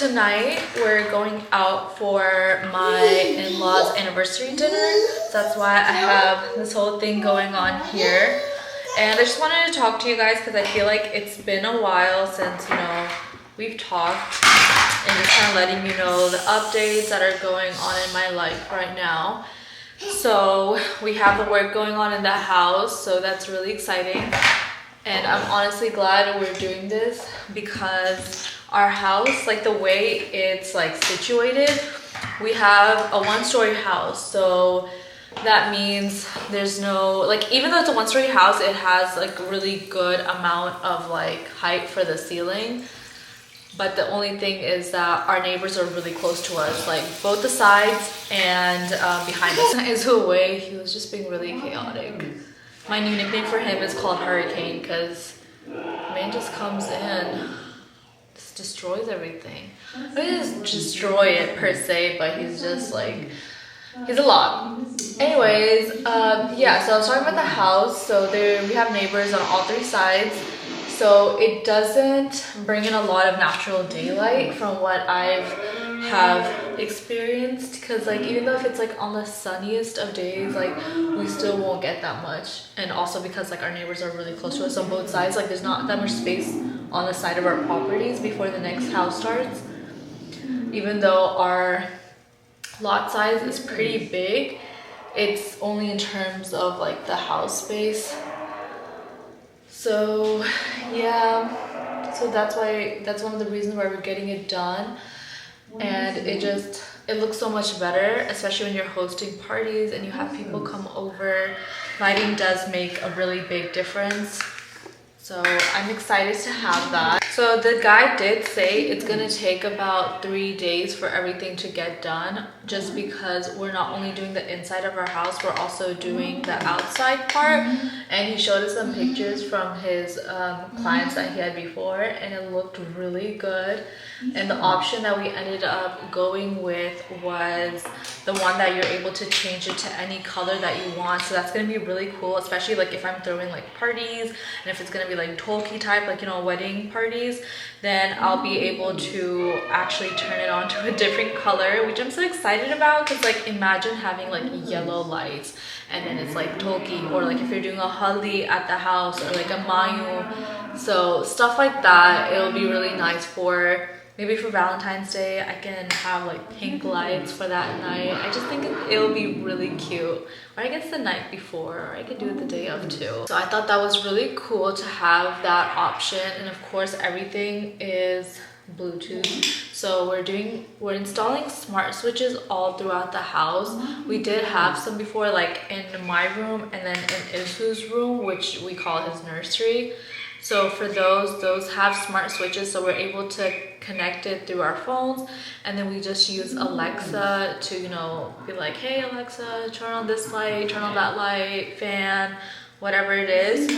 tonight we're going out for my in-laws anniversary dinner. So that's why I have this whole thing going on here. And I just wanted to talk to you guys because I feel like it's been a while since, you know, we've talked, and just kind of letting you know the updates that are going on in my life right now. So we have the work going on in the house, so that's really exciting. And I'm honestly glad we're doing this because our house, like the way it's like situated, we have a one-story house. So that means there's no, like, even though it's a one-story house, it has like a really good amount of like height for the ceiling. But the only thing is that our neighbors are really close to us, like both the sides and behind us. Is away. He was just being really chaotic. My new nickname for him is called Hurricane because man just comes in, just destroys everything. He doesn't destroy it per se, but he's just like, he's a lot. Anyways, yeah, so I was talking about the house. So we have neighbors on all three sides. So it doesn't bring in a lot of natural daylight from what I've experienced, because like even though if it's like on the sunniest of days, like we still won't get that much. And also because like our neighbors are really close to us on both sides, like there's not that much space on the side of our properties before the next house starts. Even though our lot size is pretty big, it's only in terms of like the house space. So yeah, so that's one of the reasons why we're getting it done. And it looks so much better, especially when you're hosting parties and you have people come over. Lighting does make a really big difference. So I'm excited to have that. So the guy did say it's gonna take about 3 days for everything to get done, just because we're not only doing the inside of our house, we're also doing the outside part. And he showed us some pictures from his clients that he had before, and it looked really good. And the option that we ended up going with was the one that you're able to change it to any color that you want. So that's gonna be really cool, especially like if I'm throwing like parties, and if it's gonna be like talkie type, like, you know, wedding parties, then I'll be able to actually turn it on to a different color, which I'm so excited about. Because like imagine having like yellow lights and then it's like talkie, or like if you're doing a haldi at the house, or like a mayu, so stuff like that. It'll be really nice for maybe for Valentine's Day. I can have like pink lights for that night. I just think it'll be really cute. Or I guess the night before, or I could do it the day of too. So I thought that was really cool to have that option. And of course everything is Bluetooth. So we're installing smart switches all throughout the house. We did have some before, like in my room and then in Isu's room, which we call his nursery. So for those have smart switches, so we're able to connect it through our phones, and then we just use Alexa to, you know, be like, hey Alexa, turn on this light, turn on that light, fan, whatever it is.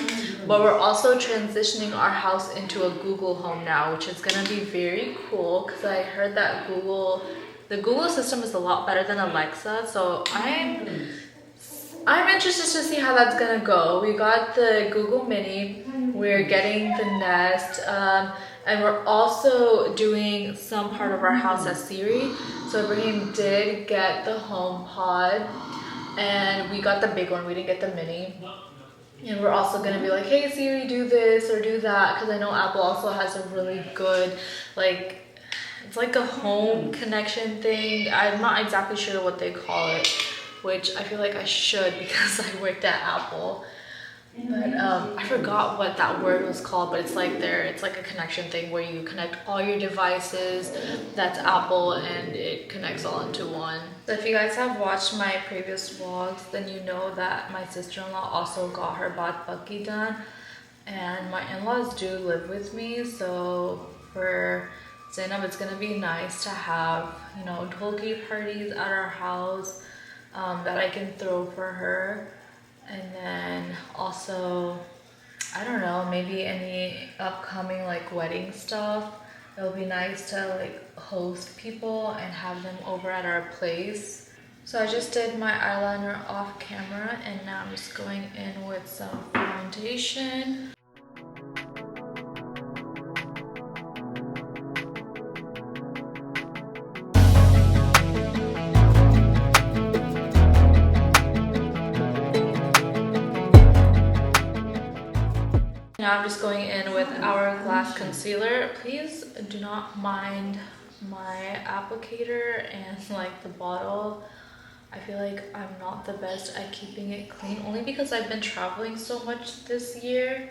But we're also transitioning our house into a Google Home now, which is gonna be very cool, because I heard that the Google system is a lot better than Alexa. So I'm interested to see how that's gonna go. We got the Google Mini, we're getting the Nest, and we're also doing some part of our house as Siri. So Ibrahim did get the Home Pod, and we got the big one, we didn't get the mini. And we're also gonna be like, hey Siri, do this or do that, because I know Apple also has a really good, like, it's like a home connection thing. I'm not exactly sure what they call it, which I feel like I should because I worked at Apple. But I forgot what that word was called, but it's like a connection thing where you connect all your devices that's Apple, and it connects all into one. So if you guys have watched my previous vlogs, then you know that my sister-in-law also got her bat baki done, and my in-laws do live with me. So for Zainab, it's gonna be nice to have, you know, talkie parties at our house that I can throw for her. And then also, I don't know, maybe any upcoming like wedding stuff. It'll be nice to like host people and have them over at our place. So I just did my eyeliner off camera, and now I'm just going in with some foundation. Now I'm just going in with Hourglass Concealer. Please do not mind my applicator and like the bottle. I feel like I'm not the best at keeping it clean, only because I've been traveling so much this year.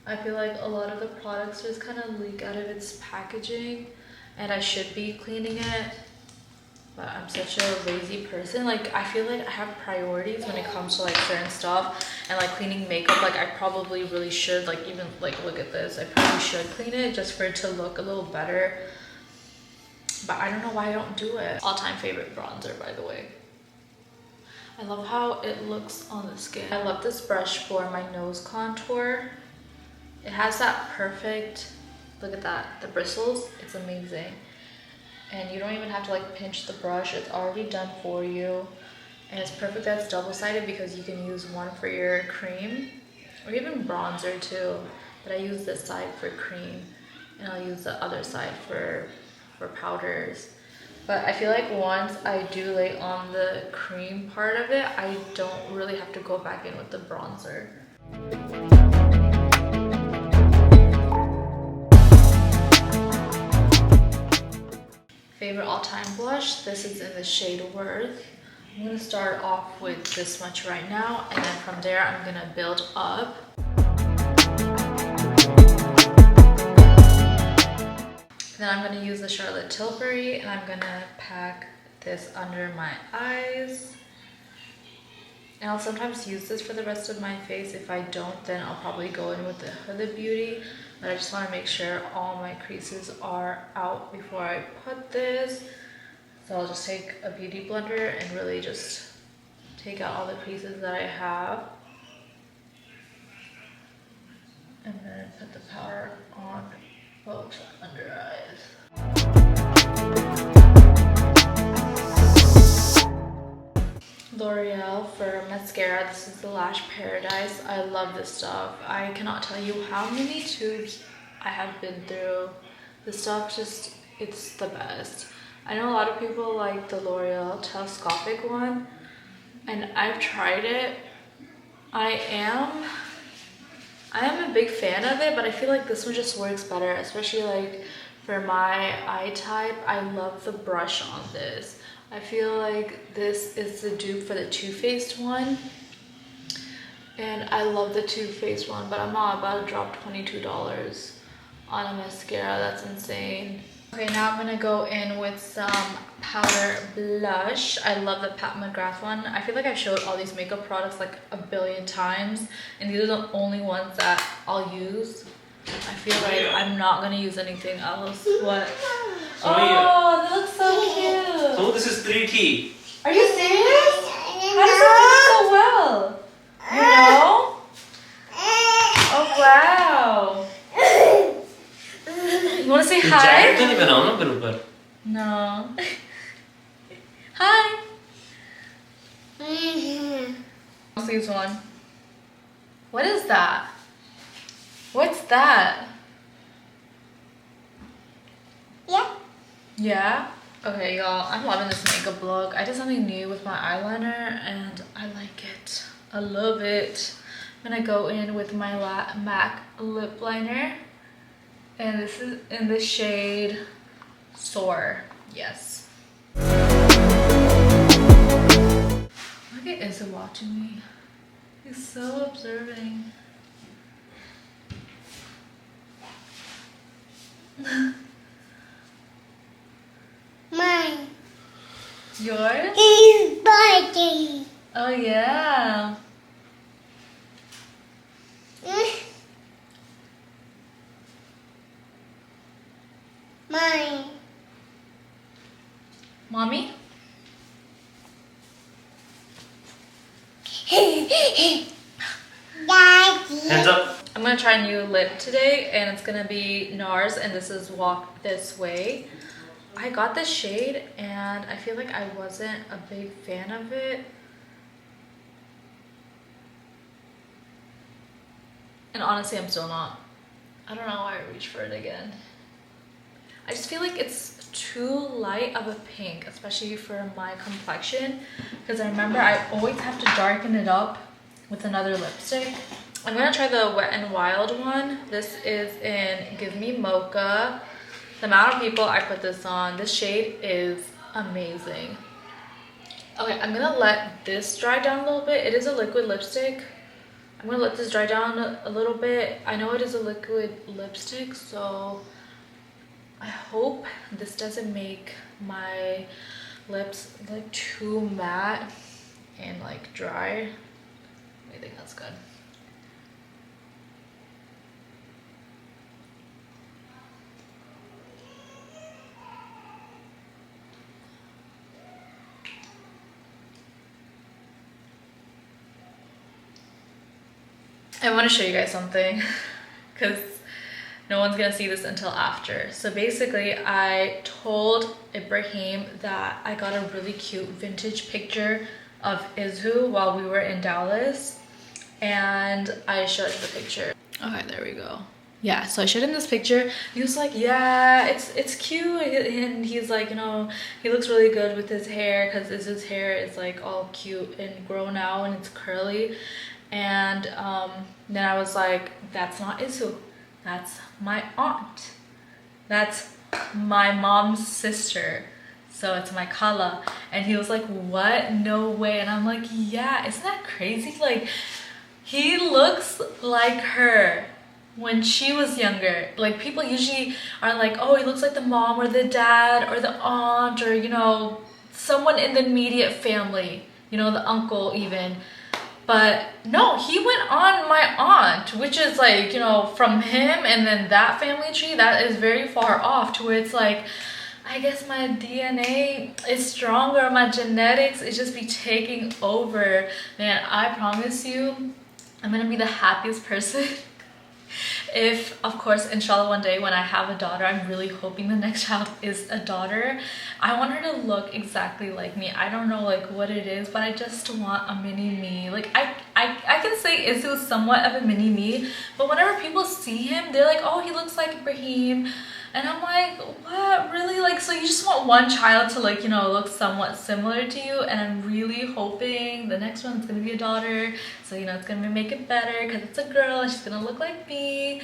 I feel like a lot of the products just kind of leak out of its packaging, and I should be cleaning it, but I'm such a lazy person. Like, I feel like I have priorities when it comes to like certain stuff, and like cleaning makeup, like I probably really should, like even like look at this, I probably should clean it just for it to look a little better, but I don't know why I don't do it. All-time favorite bronzer, by the way. I love how it looks on the skin. I love this brush for my nose contour. It has that perfect, look at that, the bristles, it's amazing. And you don't even have to like pinch the brush, it's already done for you. And it's perfect that it's double-sided because you can use one for your cream or even bronzer too. But I use this side for cream and I'll use the other side for powders. But I feel like once I do lay on the cream part of it, I don't really have to go back in with the bronzer. Favorite all-time blush, this is in the shade Worth. I'm going to start off with this much right now, and then from there I'm going to build up. Then I'm going to use the Charlotte Tilbury, and I'm going to pack this under my eyes. And I'll sometimes use this for the rest of my face. If I don't, then I'll probably go in with the Huda Beauty. But I just want to make sure all my creases are out before I put this. So I'll just take a beauty blender and really just take out all the creases that I have. And then put the powder on both under eyes. L'Oreal for mascara. This is the Lash Paradise. I love this stuff. I cannot tell you how many tubes I have been through. This stuff just, it's the best. I know a lot of people like the L'Oreal telescopic one, and I've tried it. I am a big fan of it, but I feel like this one just works better, especially like for my eye type. I love the brush on this. I feel like this is the dupe for the Too Faced one, and I love the Too Faced one, but I'm not about to drop $22 on a mascara. That's insane. Okay, now I'm gonna go in with some powder blush. I love the Pat McGrath one. I feel like I've showed all these makeup products like a billion times, and these are the only ones that I'll use. I feel like I'm not gonna use anything else. What? Oh, that looks so cute. So this is 3T. Are you serious? How does it do so well? You know? Oh wow. You wanna say hi? No. Hi. What's this one? What is that? What's that? Yeah. Yeah? Okay, y'all, I'm loving this makeup look. I did something new with my eyeliner and I like it. I love it. I'm gonna go in with my MAC lip liner. And this is in the shade Soar. Yes. Look at Izzy watching me. He's so observing. Mine Yours? is birthday. Oh yeah. Mine. Mommy? Daddy. Hands up. I'm gonna try a new lip today, and it's gonna be NARS, and this is Walk This Way. I got this shade, and I feel like I wasn't a big fan of it. And honestly, I'm still not. I don't know why I reached for it again. I just feel like it's too light of a pink, especially for my complexion, because I remember I always have to darken it up with another lipstick. I'm gonna try the Wet n Wild one. This is in Give Me Mocha. The amount of people I put this on, this shade is amazing. Okay, I'm gonna let this dry down a little bit. It is a liquid lipstick. I'm gonna let this dry down a little bit. I know it is a liquid lipstick, so I hope this doesn't make my lips like too matte and like dry. I think that's good. I want to show you guys something because no one's gonna see this until after. So basically I told Ibrahim that I got a really cute vintage picture of Izu while we were in Dallas, and I showed him the picture. Okay, there we go. Yeah, so I showed him this picture. He was like, yeah, it's cute. And he's like, you know, he looks really good with his hair because Izu's hair is like all cute and grown out and it's curly. And then I was like, that's not Izu. That's my aunt. That's my mom's sister. So it's my kala. And he was like, what? No way. And I'm like, yeah, isn't that crazy? Like, he looks like her when she was younger. Like, people usually are like, oh, he looks like the mom or the dad or the aunt or, you know, someone in the immediate family, you know, the uncle even. But no, he went on my aunt, which is like, you know, from him and then that family tree, that is very far off to where it's like, I guess my DNA is stronger, my genetics is just be taking over. Man, I promise you, I'm gonna be the happiest person. If, of course, inshallah, one day when I have a daughter, I'm really hoping the next child is a daughter. I want her to look exactly like me. I don't know like what it is, but I just want a mini me. Like I can say Izu is somewhat of a mini me, but whenever people see him, they're like, oh, he looks like Ibrahim. And I'm like, what? Really? Like, so you just want one child to like, you know, look somewhat similar to you, and I'm really hoping the next one's gonna be a daughter. So, you know, it's gonna make it better because it's a girl and she's gonna look like me.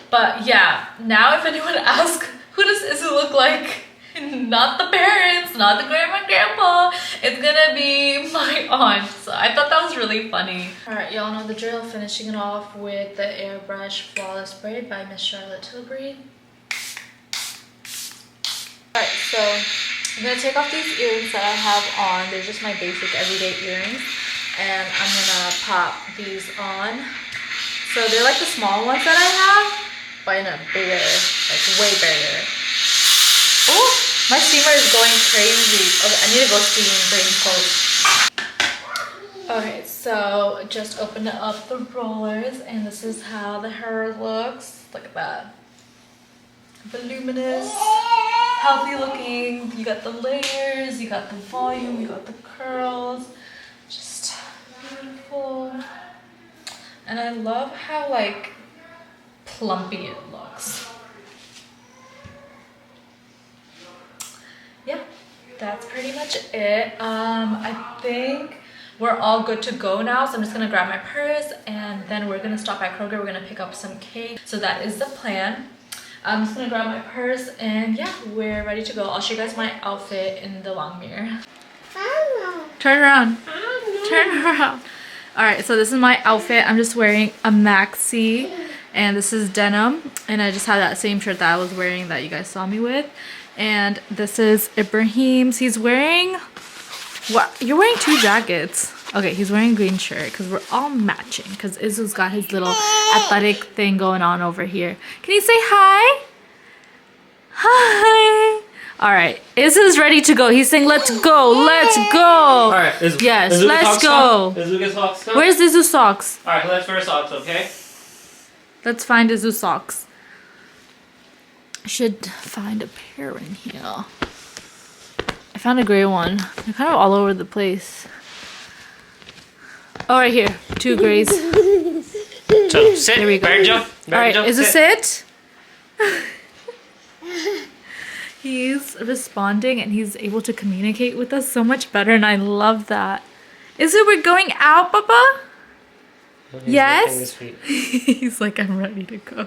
But yeah, now if anyone asks, who does Izu look like? Not the parents, not the grandma and grandpa, it's gonna be my aunt. So I thought that was really funny. Alright, y'all know the drill, finishing it off with the Airbrush Flawless Braid by Miss Charlotte Tilbury. Alright, so I'm gonna take off these earrings that I have on. They're just my basic everyday earrings. And I'm gonna pop these on. So they're like the small ones that I have, but in a bigger, like way bigger. Oh, my steamer is going crazy. Okay, I need to go steam, bring clothes. Okay, so just opened up the rollers and this is how the hair looks. Look at that. Voluminous, healthy looking. You got the layers, you got the volume, you got the curls. Just beautiful. And I love how like plumpy it looks. Yeah, that's pretty much it. I think we're all good to go now. So I'm just gonna grab my purse and then we're gonna stop at Kroger. We're gonna pick up some cake. So that is the plan. I'm just gonna grab my purse and yeah, we're ready to go. I'll show you guys my outfit in the long mirror. Turn around. Turn around. All right, so this is my outfit. I'm just wearing a maxi and this is denim. And I just have that same shirt that I was wearing that you guys saw me with. And this is Ibrahim's. He's wearing, what? You're wearing two jackets. Okay, he's wearing a green shirt because we're all matching because Izu's got his little athletic thing going on over here. Can you say hi? Hi. All right, Izu's ready to go. He's saying, let's go, let's go. All right, yes, let's go. Izu get socks. Where's Izu's socks? All right, let's wear socks, okay? Let's find Izu's socks. I should find a pair in here. I found a gray one. They're kind of all over the place. Oh, right here. Two grays. So sit. There we go. Jump. All right, is this it? He's responding and he's able to communicate with us so much better, and I love that. Is it we're going out, Papa? He's Yes? lifting his feet. He's like, I'm ready to go. I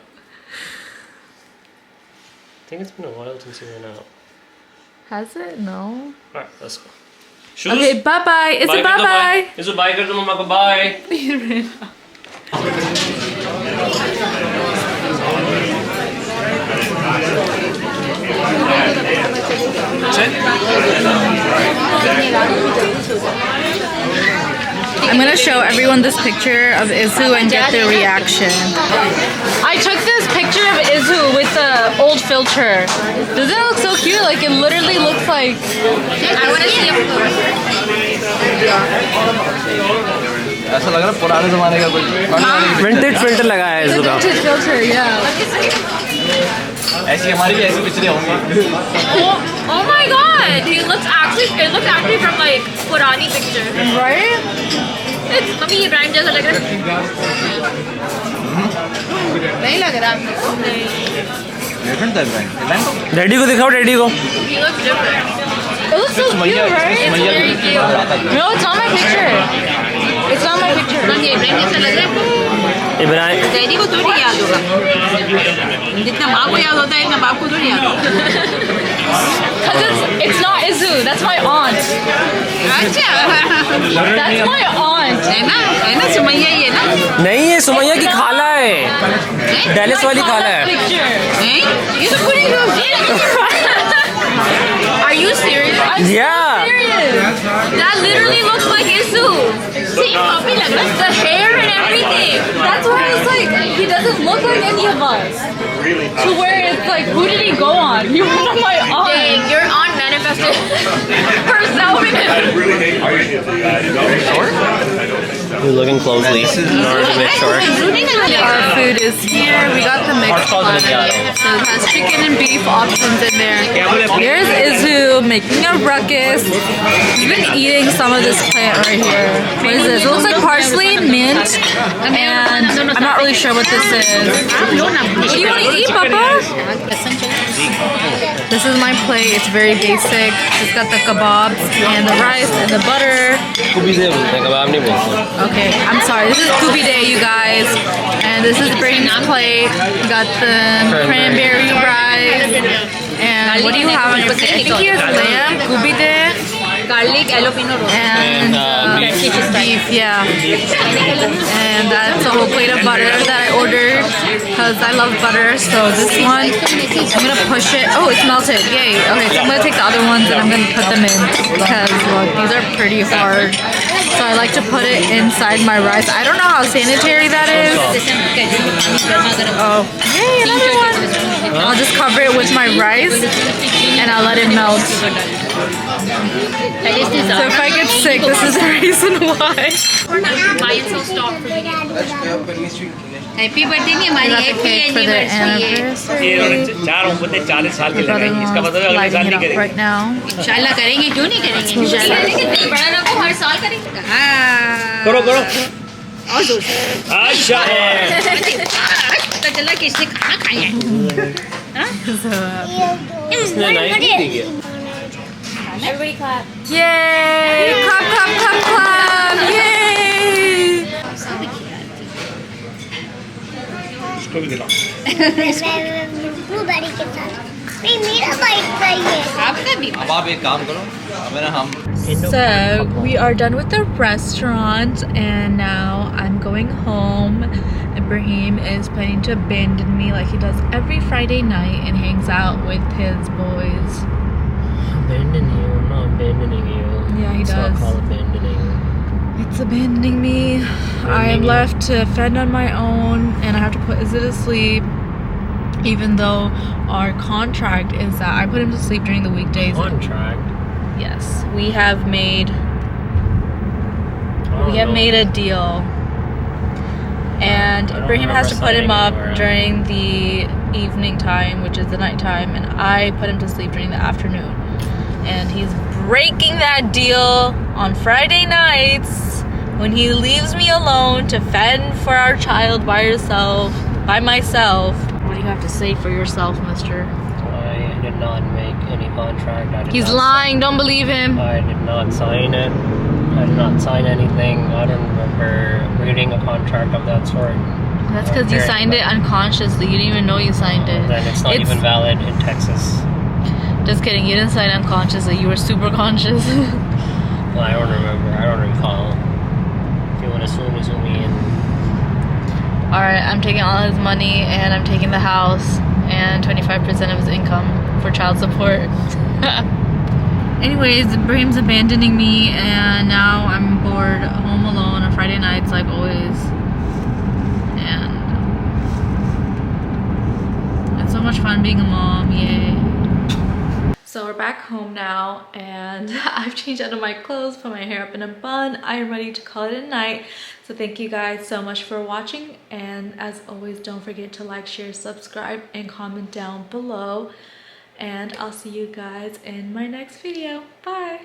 think it's been a while since you went out. Has it? No. Alright, let's go. Shoes? Okay, bye-bye. It's a bye-bye. It's a bye. Kar do mama ko bye. I'm gonna show everyone this picture of Izu and get their reaction. I took this picture of Izu with the old filter. Doesn't it look so cute? Like it literally looks like. I want to see a ऐसा लग रहा है पुराने ज़माने का कोई Vintage filter लगाया है इसका. vintage filter, yeah. ऐसी हमारी भी ऐसी पिक्चरें होंगी Oh my god! It looks actually from like Purani picture. Right? It's mummy ये brand जैसा लग रहा है. नहीं लग रहा. डिफरेंट लग रहा है डैडी को दिखाओ डैडी को. He looks different. It looks so cute, right? It's very cute. No, it's not my picture. It's not my picture. ये brand जैसा लग रहा है. इब्राहिम. डैडी को थोड़ी याद होगा जितना माँ को याद होता है इतना बाप को थोड़ी याद होगा Because it's not Izu. That's my aunt. अच्छा That's my aunt. है ना सुमैया ही है ना नहीं ये सुमैया की खाला है. डैलिस वाली खाला है. Picture. नहीं You should put it in Are you serious? I'm Yeah. serious. That literally looks like Izu. See, puppy like the hair and everything. That's why I was like, he doesn't look like any of us. To where it's like, who did he go on? He went on my aunt. Dang, your aunt manifested herself in him. You're looking closely in order to make sure. Our food is here. We got the mixed platter. So it has chicken and beef options in there. Here's Izu making a ruckus. He's been eating some of this plant right here. What is this? It looks like parsley, mint, and I'm not really sure what this is. What do you want to eat, Papa? This is my plate. It's very basic. It's got the kebabs and the rice and the butter. कुबी से बोलते हैं कबाब नहीं बोलते. Okay, I'm sorry. This is Kubi Day, you guys. And this is Brayden's plate. You got the cranberry rice. And what do you have on your plate? I think he has lamb, Kubi Day, garlic jalapeno roll and beef, yeah. And that's a whole plate of butter that I ordered because I love butter. So this one, I'm going to push it. Oh, it's melted. Yay. Okay, so I'm going to take the other ones and I'm going to put them in because, look, these are pretty hard. So I like to put it inside my rice. I don't know how sanitary that is. Oh, yay, another one. I'll just cover it with my rice and I'll let it melt. So if I get sick, this is the reason why. Happy birthday नहीं हमारी We got the happy cake for their anniversary anniversary. चार उम्मतें 40 साल के लगाएंगे. इसका मतलब Brother-in-law अगले साल lighting नहीं it up करेंगे. right now. इंशाल्लाह करेंगे क्यों नहीं करेंगे इंशाल्लाह कितनी बड़ा रखो हर साल करेंगे हाँ करो करो. और जोर से अच्छा है. पता चला कि इसने खाना खाया है इसने नाइफ नहीं दी क्या? Everybody clap. Yay! Clap, clap, clap, clap! Yay! इसको भी दिलाओ. Blueberry के साथ नहीं मेरा बाइक चाहिए आपका भी अब आप एक काम करो मेरा हम So we are done with the restaurant and now I'm going home. Ibrahim is planning to abandon me like he does every Friday night and hangs out with his boys. Abandon you. I'm not abandoning you. Yeah, he It's does. not called abandoning. It's abandoning me. I am left to fend on my own and I have to put Izzy to sleep. Even though our contract is that I put him to sleep during the weekdays. Contract. Yes, we have made a deal. And don't Ibrahim has to remember put him up signing anywhere. during the evening time, which is the night time, and I put him to sleep during the afternoon. And he's breaking that deal on Friday nights when he leaves me alone to fend for our child by myself. What do you have to say for yourself, mister? I did not make any contract. I did He's not lying, don't believe him. I did not sign it. I did not sign anything. I don't remember reading a contract of that sort. That's because you signed it unconsciously. You didn't even know you signed it. Then it's not even valid in Texas. Just kidding. You didn't sign unconsciously. You were super conscious. Well, I don't remember. I don't recall. If you want to zoom me in. Alright, I'm taking all his money and I'm taking the house and 25% of his income for child support. Anyways, Brahim's abandoning me and now I'm bored home alone on Friday nights like always. And it's so much fun being a mom, yay. So we're back home now and I've changed out of my clothes, put my hair up in a bun. I am ready to call it a night. So thank you guys so much for watching. And as always, don't forget to like, share, subscribe, and comment down below. And I'll see you guys in my next video. Bye.